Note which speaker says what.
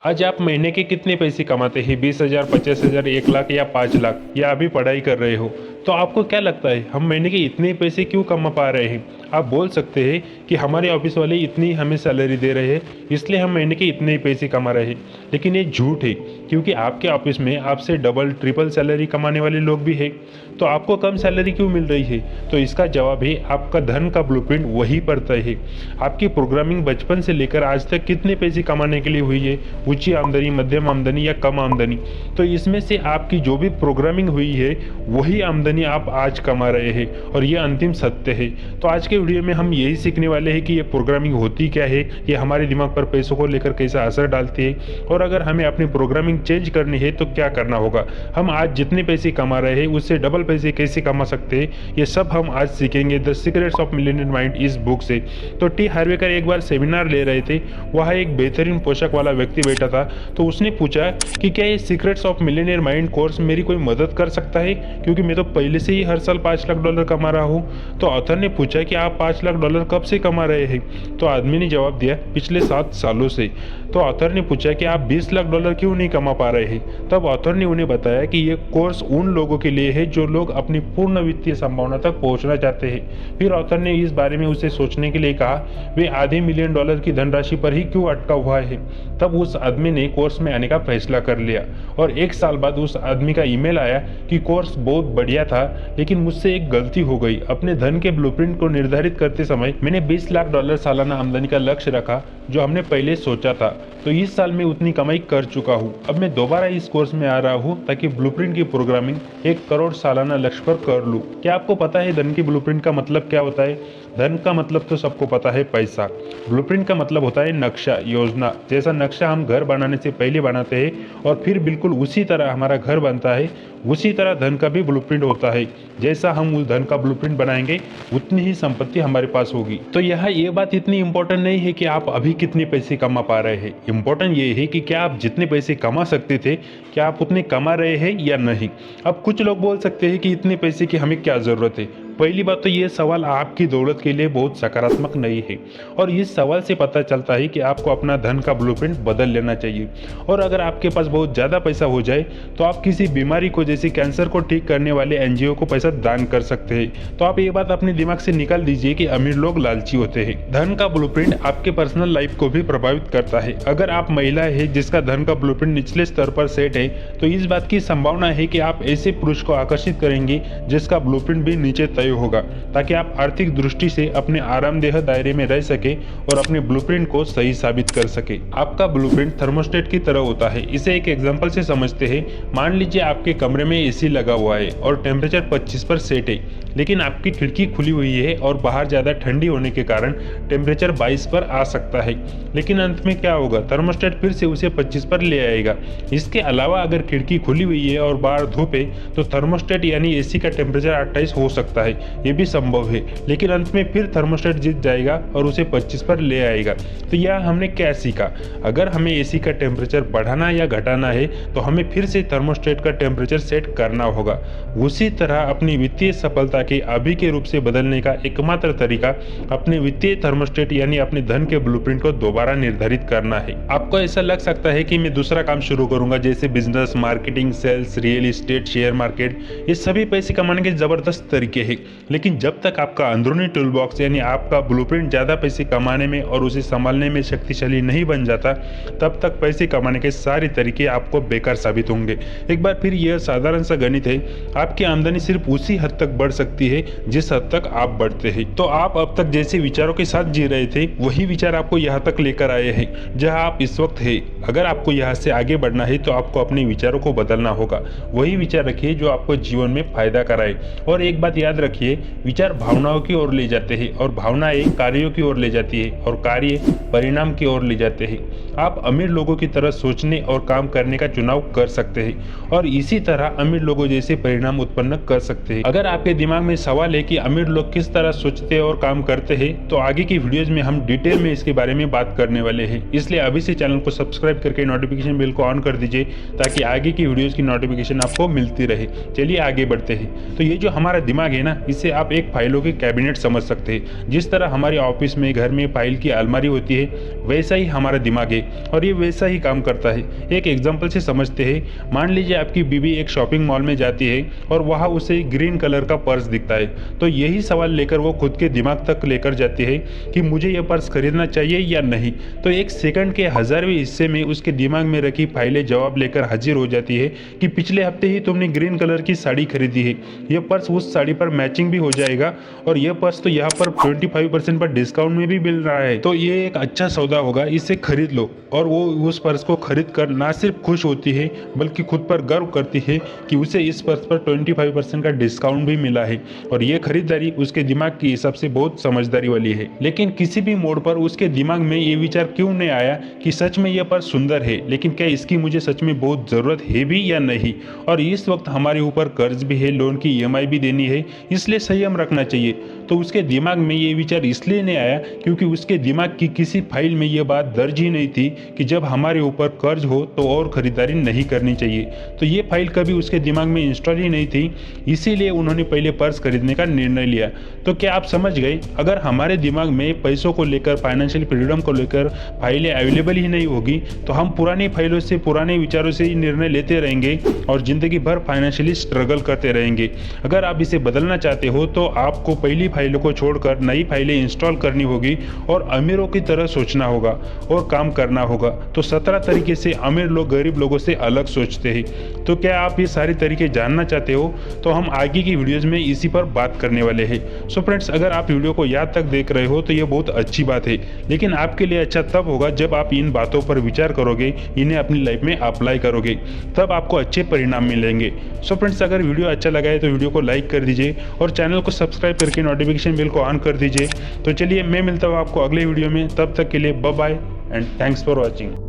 Speaker 1: आज आप महीने के कितने पैसे कमाते हैं? 20,000, 50,000, 1 लाख या 5 लाख, या अभी पढ़ाई कर रहे हो? तो आपको क्या लगता है हम महीने के इतने पैसे क्यों कमा पा रहे हैं? आप बोल सकते हैं कि हमारे ऑफिस वाले इतनी हमें सैलरी दे रहे हैं, इसलिए हम महीने के इतने ही पैसे कमा रहे हैं। लेकिन ये झूठ है, क्योंकि आपके ऑफिस में आपसे डबल ट्रिपल सैलरी कमाने वाले लोग भी हैं। तो आपको कम सैलरी क्यों मिल रही है? तो इसका जवाब है आपका धन का ब्लूप्रिंट वहीं पर तय है। आपकी प्रोग्रामिंग बचपन से लेकर आज तक कितने पैसे कमाने के लिए हुई है, ऊंची आमदनी, मध्यम आमदनी या कम आमदनी। तो इसमें से आपकी जो भी प्रोग्रामिंग हुई है वही आमदनी आप आज कमा रहे हैं, और ये अंतिम सत्य है। तो आज के वीडियो में हम यही सीखने वाले हैं कि ये प्रोग्रामिंग होती क्या है, ये हमारे दिमाग पर पैसों को लेकर कैसा असर डालती है, और अगर हमें अपनी प्रोग्रामिंग चेंज करनी है तो क्या करना होगा। हम आज जितने पैसे कमा रहे हैं उससे डबल पैसे कैसे कमा सकते हैं, ये सब हम आज सीखेंगे the secrets of millionaire mind इस बुक से। तो टी हार्वेकर एक बार सेमिनार ले रहे थे, वहाँ एक बेहतरीन पोशाक वाला व्यक्ति बैठा था। तो उसने पूछा कि क्या ये secrets of millionaire mind course मेरी कोई मदद कर सकता है, क्योंकि मैं तो पहले से ही हर साल $5 लाख कमा रहा हूँ। तो ऑथर ने पूछा कि आप $5 लाख कब से कमा रहे हैं? तो आदमी ने जवाब दिया, पिछले 7 सालों से। तो ऑथर ने पूछा कि आप $20 लाख क्यों नहीं कमा पा रहे हैं? तब ऑथर ने उन्हें बताया कि ये कोर्स उन लोगों के लिए है जो लोग अपनी पूर्ण वित्तीय संभावना तक पहुंचना चाहते हैं। फिर ऑथर ने इस बारे में उसे सोचने के लिए कहा वे आधे मिलियन डॉलर की धनराशि पर ही क्यों अटका हुआ है। तब उस आदमी ने कोर्स में आने का फैसला कर लिया, और 1 साल बाद उस आदमी का ईमेल आया कि कोर्स बहुत बढ़िया था, लेकिन मुझसे एक गलती हो गई। अपने धन के ब्लूप्रिंट को निर्धारित करते समय मैंने $20 लाख सालाना आमदनी का लक्ष्य रखा, जो हमने पहले सोचा था। तो इस साल मैं उतनी कमाई कर चुका हूँ। अब मैं दोबारा इस कोर्स में आ रहा हूँ ताकि ब्लूप्रिंट की प्रोग्रामिंग 1 करोड़ सालाना लक्ष्य पर कर लूँ। क्या आपको पता है धन की ब्लूप्रिंट का मतलब क्या होता है? धन का मतलब तो सबको पता है, पैसा। ब्लूप्रिंट का मतलब होता है नक्शा, योजना। जैसा नक्शा हम घर बनाने से पहले बनाते हैं और फिर बिल्कुल उसी तरह हमारा घर बनता है, उसी तरह धन का भी ब्लूप्रिंट होता है। जैसा हम उस धन का ब्लूप्रिंट बनाएंगे उतनी ही संपत्ति हमारे पास होगी। तो यहाँ ये बात इतनी इंपॉर्टेंट नहीं है कि आप अभी कितने पैसे कमा पा रहे हैं। इंपॉर्टेंट ये है कि क्या आप जितने पैसे कमा सकते थे, क्या आप उतने कमा रहे हैं या नहीं। अब कुछ लोग बोल सकते हैं कि इतने पैसे की हमें क्या ज़रूरत है। पहली बात तो ये सवाल आपकी दौलत के लिए बहुत सकारात्मक नहीं है, और इस सवाल से पता चलता है कि आपको अपना धन का ब्लूप्रिंट बदल लेना चाहिए। और अगर आपके पास बहुत ज़्यादा पैसा हो जाए तो आप किसी बीमारी को, जैसे कैंसर को ठीक करने वाले एनजीओ को पैसा दान कर सकते हैं। तो आप ये बात अपने दिमाग से निकाल दीजिए कि अमीर लोग लालची होते हैं। धन का ब्लूप्रिंट आपके पर्सनल लाइफ को भी प्रभावित करता है। अगर आप महिला है जिसका धन का ब्लूप्रिंट निचले स्तर पर सेट है, तो इस बात की संभावना है कि आप ऐसे पुरुष को आकर्षित करेंगे जिसका ब्लूप्रिंट भी नीचे तय होगा, ताकि आप आर्थिक दृष्टि से अपने आरामदेह दायरे में रह सके और अपने ब्लूप्रिंट को सही साबित कर सके। आपका ब्लूप्रिंट थर्मोस्टेट की तरह होता है। इसे एक एग्जांपल से समझते हैं। मान लीजिए आपके कमरे में एसी लगा हुआ है और टेम्परेचर 25 पर सेट है, लेकिन आपकी खिड़की खुली हुई है और बाहर ज़्यादा ठंडी होने के कारण टेम्परेचर 22 पर आ सकता है। लेकिन अंत में क्या होगा? थर्मोस्टेट फिर से उसे 25 पर ले आएगा। इसके अलावा अगर खिड़की खुली हुई है और बाहर धूप है तो थर्मोस्टेट यानी एसी का टेम्परेचर 28 हो सकता है, ये भी संभव है। लेकिन अंत में फिर थर्मोस्टेट जीत जाएगा और उसे 25 पर ले आएगा। तो यह हमने क्या सीखा? अगर हमें एसी का टेम्परेचर बढ़ाना या घटाना है तो हमें फिर से थर्मोस्टेट का टेम्परेचर सेट करना होगा। उसी तरह अपनी वित्तीय सफलता के अभी के रूप से बदलने का एकमात्र तरीका अपने वित्तीय थर्मोस्टेट यानी अपने धन के ब्लूप्रिंट को दोबारा निर्धारित करना है। आपको ऐसा लग सकता है कि मैं दूसरा काम शुरू करूंगा, जैसे business, marketing, sales, real estate, share market. ये सभी पैसे कमाने के जबरदस्त तरीके हैं, लेकिन जब तक आपका अंदरूनी टूल बॉक्स यानी आपका ब्लूप्रिंट ज़्यादा पैसे कमाने में और उसे संभालने में शक्तिशाली नहीं बन जाता, तब तक पैसे कमाने के सारे तरीके आपको बेकार साबित होंगे। एक बार फिर यह साधारण सा गणित है, आपकी आमदनी सिर्फ उसी हद तक बढ़ सकती है जिस हद तक आप बढ़ते हैं। तो आप अब तक जैसे विचारों के साथ जी रहे थे, वही विचार आपको यहाँ तक लेकर आए हैं जहाँ आप इस वक्त हैं। अगर आपको यहाँ से आगे बढ़ना है तो आपको अपने विचारों को बदलना होगा। वही विचार रखिए जो आपको जीवन में फायदा कराए। और एक बात याद रखिए, विचार भावनाओं की ओर ले जाते हैं और भावनाएं कार्यों की ओर ले जाती है और कार्य परिणाम की ओर ले जाते हैं। आप अमीर लोगों की तरह सोचने और काम करने का चुनाव कर सकते हैं और इसी तरह अमीर लोगों जैसे परिणाम उत्पन्न कर सकते हैं। अगर आपके दिमाग में सवाल है कि अमीर लोग किस तरह सोचते और काम करते हैं, तो आगे की वीडियोज में हम डिटेल में इसके बारे में बात करने वाले हैं। इसलिए अभी से चैनल को सब्सक्राइब करके नोटिफिकेशन बेल को ऑन कर दीजिए, ताकि आगे की वीडियोज की नोटिफिकेशन आपको मिलती रहे। चलिए आगे बढ़ते हैं। तो ये जो हमारा दिमाग है ना, इसे आप एक फाइलों की कैबिनेट समझ सकते हैं। जिस तरह हमारे ऑफिस में, घर में फाइल की अलमारी होती है, वैसा ही हमारा दिमाग है और ये वैसा ही काम करता है। एक एग्जाम्पल से समझते हैं। मान लीजिए आपकी बीवी एक शॉपिंग मॉल में जाती है और वहाँ उसे ग्रीन कलर का पर्स दिखता है, तो यही सवाल लेकर वो खुद के दिमाग तक लेकर जाती है कि मुझे ये पर्स खरीदना चाहिए या नहीं। तो एक सेकंड के 1000वें हिस्से में उसके दिमाग में रखी फाइलें जवाब लेकर हाजिर हो जाती है कि पिछले हफ्ते ही तुमने ग्रीन कलर की साड़ी खरीदी है, यह पर्स उस साड़ी पर मैचिंग भी हो जाएगा और यह पर्स तो यहाँ पर 25% पर डिस्काउंट में भी मिल रहा है, तो ये एक अच्छा सौदा होगा, इसे खरीद लो। और वो उस पर्स को खरीद कर ना सिर्फ खुश होती है बल्कि खुद पर गर्व करती है कि उसे इस पर्स पर 25% का डिस्काउंट भी मिला है। और ये खरीदारी उसके दिमाग की हिसाब से बहुत समझदारी वाली है। लेकिन किसी भी मोड़ पर उसके दिमाग में ये विचार क्यों नहीं आया कि सच में यह पर्स सुंदर है, लेकिन क्या इसकी मुझे सच में बहुत ज़रूरत है भी या नहीं। और इस वक्त हमारे ऊपर कर्ज भी है, लोन की EMI भी देनी है, इसलिए संयम रखना चाहिए। तो उसके दिमाग में ये विचार इसलिए नहीं आया क्योंकि उसके दिमाग की किसी फाइल में ये बात दर्ज ही नहीं थी कि जब हमारे ऊपर कर्ज हो तो और खरीदारी नहीं करनी चाहिए। तो ये फाइल कभी उसके दिमाग में इंस्टॉल ही नहीं थी, इसीलिए उन्होंने पहले पर्स खरीदने का निर्णय लिया। तो क्या आप समझ गए, अगर हमारे दिमाग में पैसों को लेकर, फाइनेंशियल फ्रीडम को लेकर फाइलें अवेलेबल ही नहीं होगी तो हम पुरानी फाइलों से, पुराने विचारों से ही निर्णय लेते रहेंगे और जिंदगी भर फाइनेंशियली स्ट्रगल करते रहेंगे। अगर आप इसे बदलना चाहते हो तो आपको पहली फाइलों को छोड़कर नई फाइलें इंस्टॉल करनी होगी और अमीरों की तरह सोचना होगा और काम करना होगा। तो 17 तरीके से अमीर लोग गरीब लोगों से अलग सोचते हैं। तो क्या आप ये सारे तरीके जानना चाहते हो? तो हम आगे की वीडियोस में इसी पर बात करने वाले हैं। सो फ्रेंड्स, अगर आप वीडियो को याद तक देख रहे हो तो ये बहुत अच्छी बात है, लेकिन आपके लिए अच्छा तब होगा जब आप इन बातों पर विचार करोगे, इन्हें अपनी लाइफ में अप्लाई करोगे, तब आपको अच्छे परिणाम मिलेंगे। सो फ्रेंड्स, अगर वीडियो अच्छा लगा है तो वीडियो को लाइक कर दीजिए और चैनल को सब्सक्राइब करके नोटिफिकेशन बेल को ऑन कर दीजिए। तो चलिए, मैं मिलता हूँ आपको अगले वीडियो में। तब तक के लिए bye bye and thanks for watching.